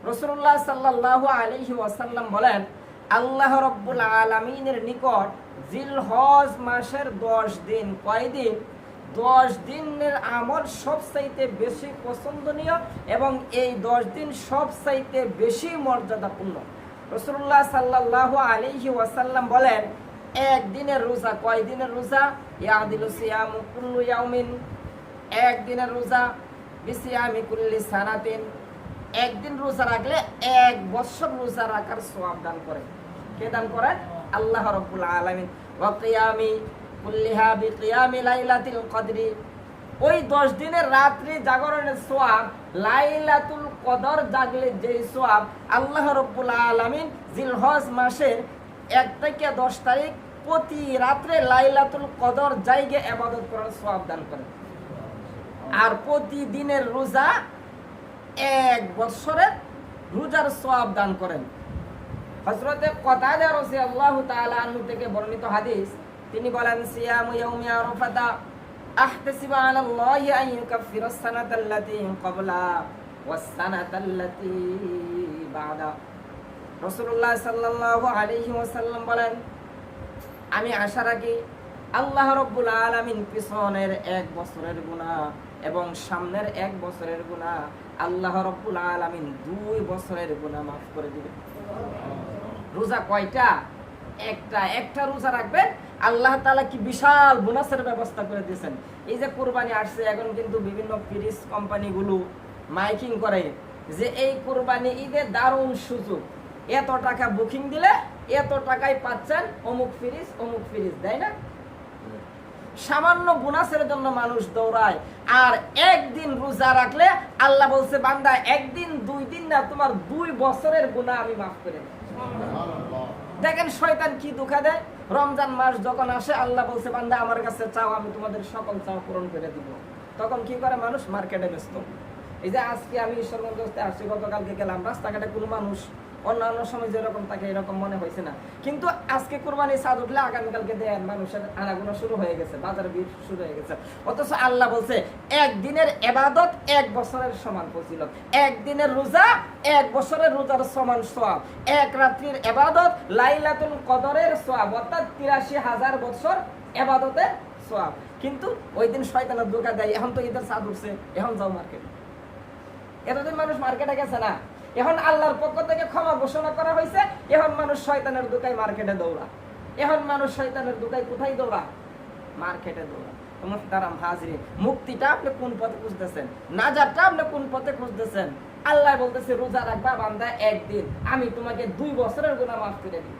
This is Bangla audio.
রাসূলুল্লাহ সাল্লাল্লাহু আলাইহি ওয়াসাল্লাম বলেন, আল্লাহ রাব্বুল আলামিনের নিকট জিলহজ মাসের 10 দিন, কয়দিন? 10 দিনের আমল সবচাইতে বেশি পছন্দনীয় এবং এই 10 দিন সবচাইতে বেশি মর্যাদাপূর্ণ। রাসূলুল্লাহ সাল্লাল্লাহু আলাইহি ওয়াসাল্লাম বলেন, একদিনের রোজা, কয় দিনের রোজা? ইয়াদিলু সিয়ামু কুল্লু ইয়াউমিন, একদিনের রোজা বিসিয়ামি কুল্লি সানাতিন, একদিন রোজা রাখলে 1 বছর রোজা রাখার সওয়াব দান করে। কে দান করেন? আল্লাহ রাব্বুল আলামিন। ওয়া কিয়ামি কুল্লিহা বিকিয়ামি লাইলাতুল কদরি, ওই 10 দিনের রাত্রি জাগরণের সওয়াব, লাইলাতুল কদর জাগলে যেই সওয়াব আল্লাহ রাব্বুল আলামিন জিলহজ মাসের 1 থেকে 10 তারিখ প্রতি রাত্রে লাইলাতুল কদর জায়গা ইবাদত করার সওয়াব দান করেন। আর প্রতিদিনের রোজা 1 বছরের রোজার সওয়াব দান করেন। হযরতে কতাদা রাদিয়াল্লাহু তাআলা আনহু থেকে বর্ণিত হাদিস, তিনি বলেন, সিয়ামু ইয়াউমি আরাফাতা আহতাসিবু আলাল্লাহি আন ইউকাফিরাস সানাতাল্লাতী ক্বাবলা ওয়াস সানাতাল্লাতী বা'দা। রাসূলুল্লাহ সাল্লাল্লাহু আলাইহি ওয়াসাল্লাম বলেন, আমি আশা রাখি আল্লাহ রাব্বুল আলামিন পিছনের 1 বছরের গুনাহ এবং সামনের 1 বছরের গুনাহ আল্লাহ রাব্বুল আলামিন 2 বছরের গুনাহ মাফ করে দিবেন। রোজা কয়টা? একটা রোজা রাখবেন, আল্লাহ তাআলা কি বিশাল বোনাসের ব্যবস্থা করে দিয়েছেন। এই যে কুরবানি আসছে, এখন কিন্তু বিভিন্ন ফ্রিজ কোম্পানিগুলো মাইকিং করে যে এই কুরবানি ঈদে দারুণ সুযোগ, এত টাকা বুকিং দিলে এত টাকায় পাচ্ছেন অমুক ফ্রিজ, দেয় না? সামান্য বোনাসের জন্য মানুষ দৌড়ায়। আর একদিন রোজা রাখলে আল্লাহ বলছে, বান্দা একদিন 2 দিন না, তোমার 2 বছরের গুনাহ আমি মাফ করে দেব। দেখেন শয়তান কি ধোঁকা দেয়। রমজান মাস যখন আসে আল্লাহ বলছে, বান্দা আমার কাছে চাও, আমি তোমাদের সকল চাও পূরণ করে দিব। তখন কি করে মানুষ? মার্কেটে ব্যস্ত। এই যে আজকে আমি ঈশ্বরগঞ্জ আসছি, গতকালকে গেলাম, রাস্তাঘাটে কোনো মানুষ অন্যান্য সময় যেরকম তাকে এরকম মনে হয়েছে না, কিন্তু আজকে কুরবানি চাঁদ উঠলে আগামীকালকে দেন মানুষের আনাগোনা শুরু হয়ে গেছে, বাজারে ভিড় শুরু হয়ে গেছে। অথচ আল্লাহ বলছে, একদিনের ইবাদত 1 বছরের সমান ফজিলত, একদিনের রোজা 1 বছরের রোজার সমান সওয়াব, 1 রাত্রির ইবাদত লাইলাতুল কদরের সওয়াব, অর্থাৎ 83,000 বছর ইবাদতের সওয়াব। কিন্তু ওই দিন শয়তানের ধোঁকা দেয়, এখন তো ঈদের চাঁদ উঠছে, এখন যাও মার্কেট। এতদিন মানুষ মার্কেটে গেছে না, এখন আল্লাহর পক্ষ থেকে ক্ষমা ঘোষণা করা হয়েছে, এখন মানুষ শয়তানের দোকায় মার্কেটে দৌড়া। এখন মানুষ শয়তানের দোকায় কোথায় দৌড়া? মার্কেটে দৌড়া। মুহতারাম হাজিরিন, মুক্তিটা আপনি কোন পথে খুঁজতেছেন? নাজাতটা আপনি কোন পথে খুঁজতেছেন? আল্লাহ বলতেছে, রোজা রাখবা বান্দা একদিন, আমি তোমাকে 2 বছরের গুনাহ মাফ করে দিই।